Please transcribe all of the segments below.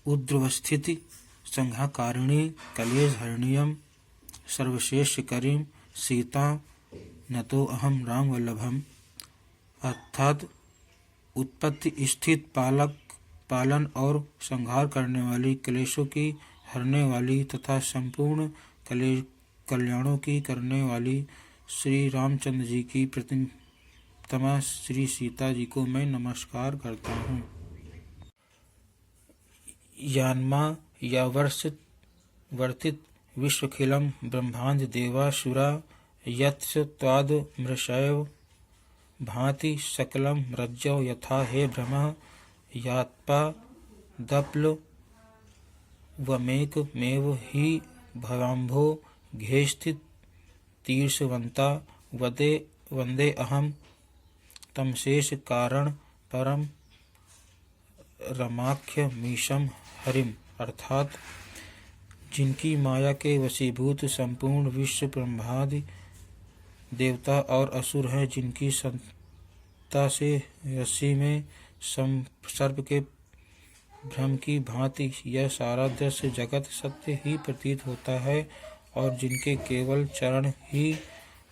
उद्रवस्थिति संघाकारिणी कलेश हरणीयम सर्वश्रेष्ठ करीम सीता न तो अहम राम वल्लभम, अर्थात उत्पत्ति स्थित पालन और संहार करने वाली, क्लेशों की हरने वाली तथा संपूर्ण कल्याणों की करने वाली श्री रामचंद्र जी की प्रतिमा श्री सीता जी को मैं नमस्कार करता हूँ। यान्मा या वर्तित विश्वखिलम ब्रह्मांड देवासुरा यत्स्वाद मृषैव भांति सकलम रज्जौ यथा हे भ्रमः यात्पा दप्ल वमेकमेव हि भवाम्भो घेस्थित तीर्षवन्ता वन्दे अहम तमशेष कारण परम रमाख्य मीशम हरिम, अर्थात जिनकी माया के वशीभूत संपूर्ण विश्व ब्रह्मादि देवता और असुर हैं, जिनकी सत्ता से रस्सी में सर्प के भ्रम की भांति यह सारा दृश्य जगत सत्य ही प्रतीत होता है, और जिनके केवल चरण ही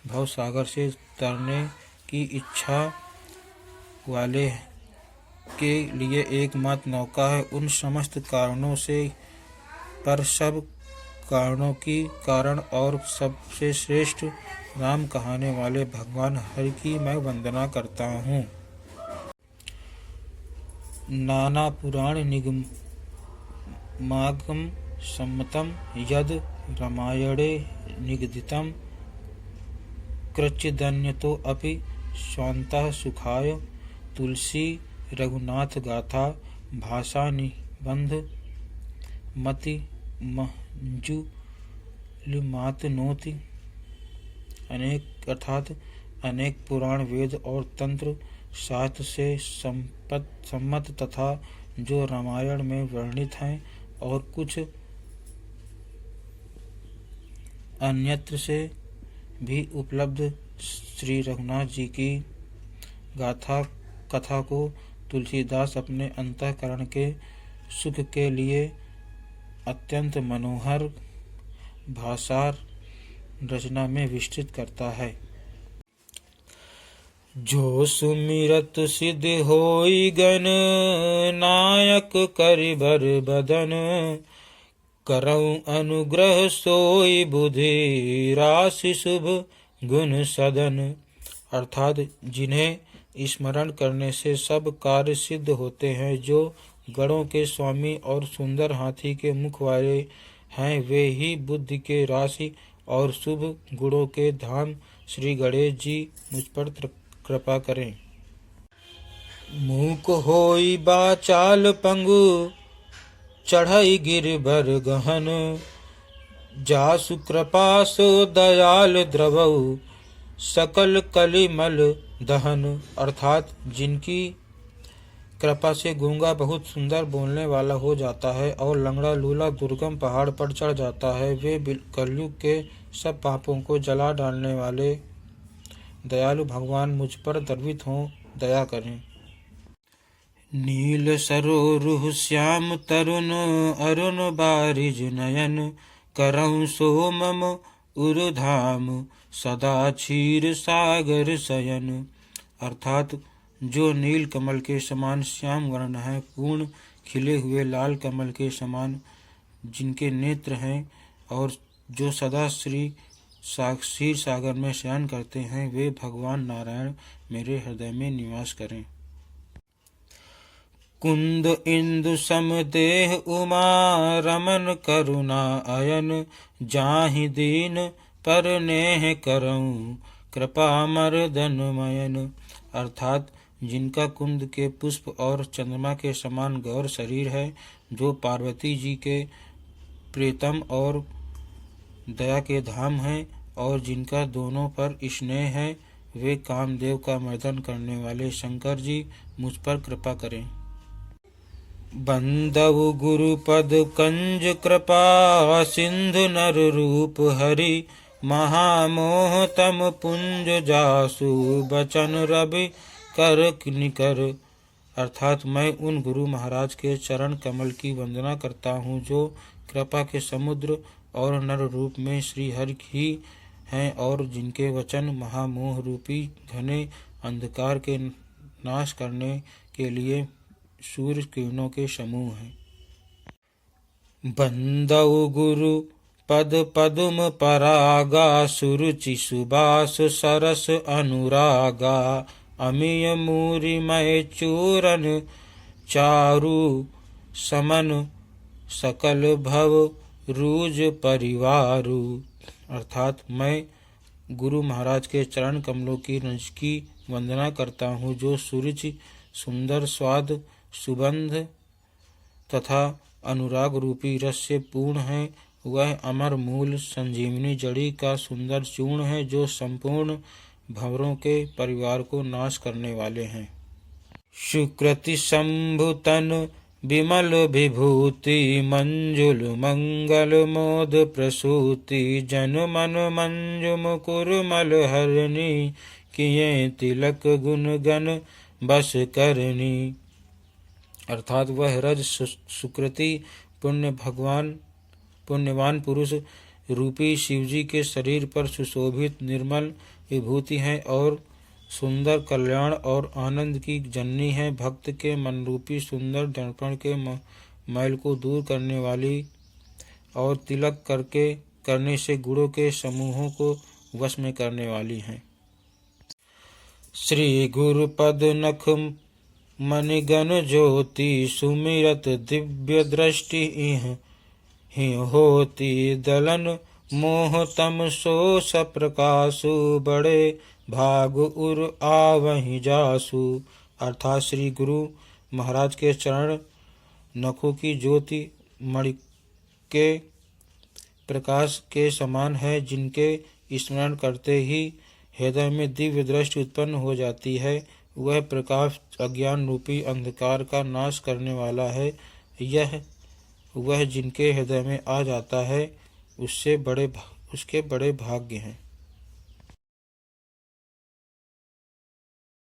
भवसागर से तरने की इच्छा वाले के लिए एकमात्र नौका है, उन समस्त कारणों से पर सब कारणों की कारण और सबसे श्रेष्ठ राम कहाने वाले भगवान हरि की मैं वंदना करता हूँ। नाना पुराण निगमागम सम्मतम यद रामायणे निगदितम कृच्छिदन्यतो अपि स्वान्ता सुखाय तुलसी रघुनाथ गाथा भाषा निबंध मति मंजुलिमातनोति, अर्थात अनेक पुराण वेद और तंत्र शास्त्र से सम्मत तथा जो रामायण में वर्णित हैं और कुछ अन्यत्र से भी उपलब्ध श्री रघुनाथ जी की गाथा कथा को तुलसीदास अपने अंतःकरण के सुख के लिए अत्यंत मनोहर भाषार रचना में विस्तृत करता है। जो सुमिरत सिद्ध होई गण नायक करिबर बदन, करऊं अनुग्रह सोई बुद्धि राशि शुभ गुण सदन, अर्थात जिन्हें स्मरण करने से सब कार्य सिद्ध होते हैं, जो गणों के स्वामी और सुंदर हाथी के मुख वाले हैं, वे ही बुद्धि के राशि और शुभ गुणों के धाम श्री गणेश जी मुझ पर कृपा करें। मूक होई बाचाल पंगु चढ़ई गिरबर गहन, जासु कृपा सो दयाल द्रवऊ सकल कलिमल दहन, अर्थात जिनकी कृपा से गूंगा बहुत सुंदर बोलने वाला हो जाता है और लंगड़ा लूला दुर्गम पहाड़ पर चढ़ जाता है, वे कलयुग के सब पापों को जला डालने वाले दयालु भगवान मुझ पर द्रवित हों, दया करें। नील सरोरुह श्याम तरुण अरुण बारिज नयन, करऊं सो मम उरुधाम सदा क्षीर सागर शयन, अर्थात जो नील कमल के समान श्याम वर्ण है, पूर्ण खिले हुए लाल कमल के समान जिनके नेत्र हैं और जो सदा श्री क्षीर सागर में शयन करते हैं, वे भगवान नारायण मेरे हृदय में निवास करें। कुंद इंदु समदेह उमा रमन करुणा अयन, जाहि दीन पर नेह करऊं कृपा मर्दन मयन, अर्थात जिनका कुंद के पुष्प और चंद्रमा के समान गौर शरीर है, जो पार्वती जी के प्रीतम और दया के धाम है, और जिनका दोनों पर स्नेह है, वे कामदेव का मर्दन करने वाले शंकर जी मुझ पर कृपा करें। बंदव गुरुपद कंज कृपा सिंधु नर रूप हरि, महामोह तम पुंज जासु बचन रवि कर निकर, अर्थात मैं उन गुरु महाराज के चरण कमल की वंदना करता हूँ जो कृपा के समुद्र और नर रूप में श्री हरि ही हैं और जिनके वचन महामोह रूपी घने अंधकार के नाश करने के लिए सूर्य किरणों के समूह हैं। बंदौ गुरु पद पदुम परागा सुरुचि सुबास सरस अनुरागा अमीय मूरि मय चूरन चारु समन सकल भव रूज परिवारु। अर्थात मैं गुरु महाराज के चरण कमलों की रज की वंदना करता हूँ जो सुरुचि सुंदर स्वाद सुगंध तथा अनुराग रूपी रस से पूर्ण है। वह अमर मूल संजीवनी जड़ी का सुंदर चूर्ण है जो संपूर्ण भंवरों के परिवार को नाश करने वाले हैं। सुकृति शंभुतन विमल विभूति मंजुल मंगल मोद प्रसूति जन मन मंजु मुकुर मल हरणी किए तिलक गुण गण बस करनी। अर्थात वह रज सुकृति पुण्यवान पुरुष रूपी शिवजी के शरीर पर सुशोभित निर्मल विभूति है और सुंदर कल्याण और आनंद की जननी है। भक्त के मन रूपी सुंदर दर्पण के मैल को दूर करने वाली और तिलक करने से गुणों के समूहों को वश में करने वाली हैं। श्री गुरु पद नख मणिगण ज्योति सुमिरत दिव्य दृष्टि ही होती दलन मोह तम सो सप्रकाशु बड़े भाग उर आवहि जासु। अर्थात श्री गुरु महाराज के चरण नखों की ज्योति मणि के प्रकाश के समान है जिनके स्मरण करते ही हृदय में दिव्य दृष्टि उत्पन्न हो जाती है। वह प्रकाश अज्ञान रूपी अंधकार का नाश करने वाला है। यह वह जिनके हृदय में आ जाता है उसके बड़े भाग्य हैं।